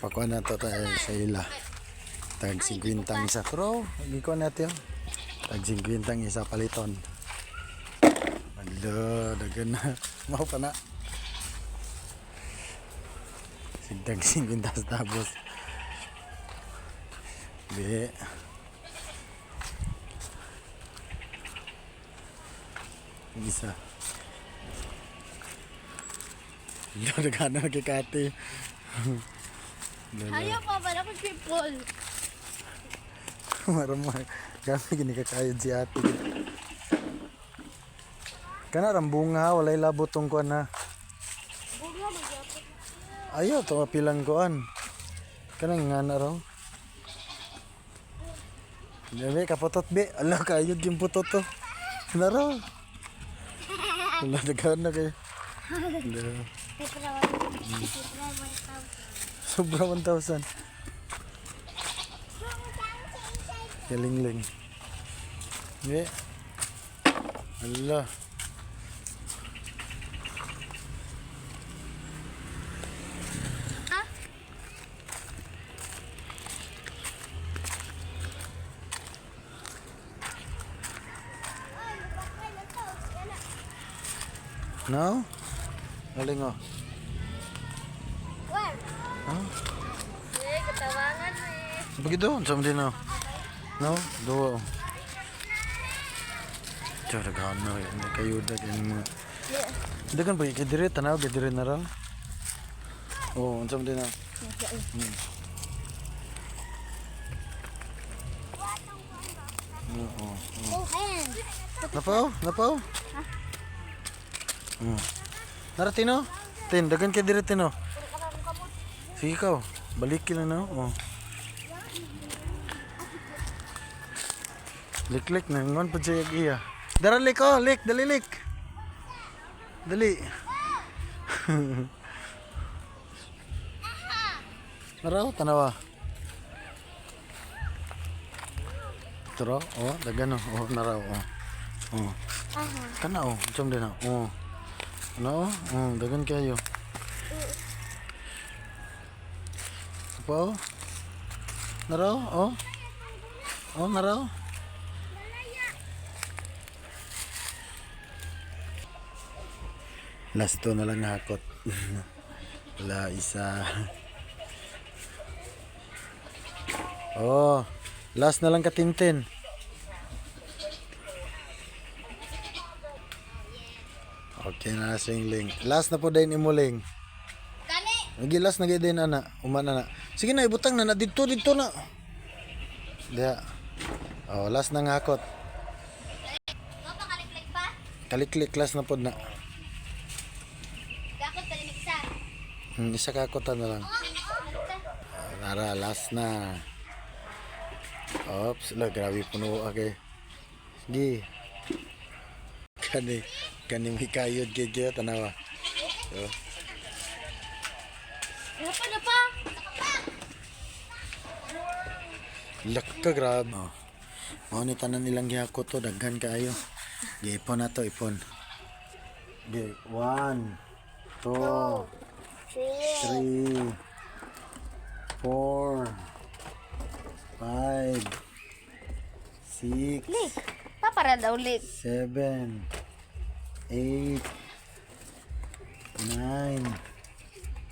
Pakuha na to tayo sa ila. Tag 50 isa. Pero, ikaw natin yun. Tag 50 isa paliton. Alo, dagan na. Mau pa na. Tag 50 sa tabos. Be. Isa. Alo, dagan na kay Kati. Ayaw pa ba na triple? Maramay. Kami gini kakayod si ate. Kana rambunga, walay labot tong kuan na. Bunga magyapon. Ayaw, to mapilang kuan. Kanang nga na raw. Dami, kaputot be. Ala, kayod yung putot to. Na raw. Wala, nagkaan na kayo. Sobra 1,000. Kalingling. Be. Ala. No? Galing oh. Where? Huh? Katawangan eh. Begitu, sama din no. No, dua. Cara gana ini kayu dah ini. Dia kan pergi ke diri tanah ke diri nara. Oh, sama din no. Oh. Oh, hand. Napau? Nara Tino? Tin, dagan ke diri Tino. Sige kau, balikin na no. Oh. Lik na ngon pa siya iya. Dara lik oh, lik, dali lik. Dali. Naraw tanawa. Turo, oh, dagan oh, naraw oh. Oh. Kana oh, macam din oh. Ano oh, dagan kayo. Apa? Naraw oh. Oh, naraw. Last to na lang hakot. Wala isa. Oh, last na lang katintin. Okay na singling. Last na po din imuling. Kani. Lagi last na gay din ana. Umana na. Sige na ibutang na dito na. Dia. Oh, last na nga hakot. Mo pa kaliklik pa? Kaliklik last na po na. Dakot pa rin isa. Isa kakotan na lang. Nara, last na. Oops, la grabe puno okay. Sige. Kani may kayod kaya tanawa. So. Na pa. Lakka grabe. Oh. Mao ni tanan nilang gihakot to daghan kaayo. Giipon na to ipon. Gi 1 2 3 4 5 6 Lik. Papara daw lik. 7 8 9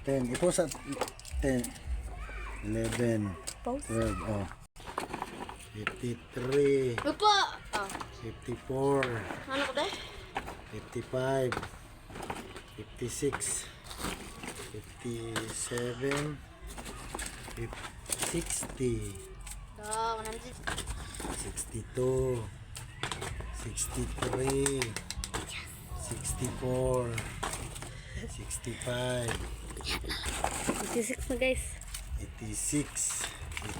10 ipo sa 10 11 12 oh 53 Lupo. Oh. 54 Ano ko dahil? 55 56 57 60 Oh, 100. 62 63 64 65 56 na guys. 86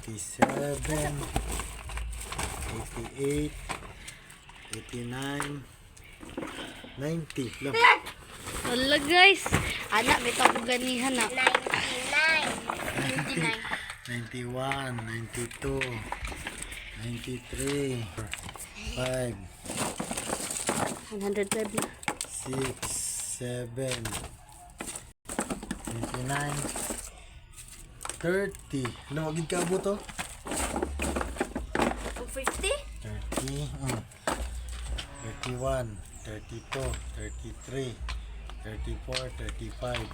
87 88 89 90 lang. Wala guys. Anak, may ganihan na. 91 92 93 5 105 na. 6 7 29 30. Lumagid ka abo to? 50? 30. 31. 32. 33. 34. 35.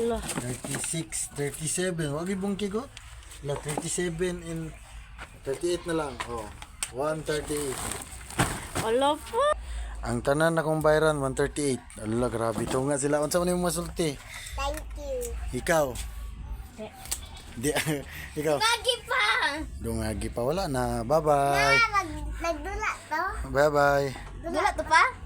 Wala. 36. 37. Wag ibong kigo. 37 and 38 na lang. Oh. 138. Wala po. Ang tanan akong bayaran 138. Ala, grabe to nga sila. Unsa man imong masulti? Thank you. Ikaw. Di ikaw. Lagi pa. Dungagi pa wala na. Bye-bye. Nagdula to. Bye-bye. Dula to pa?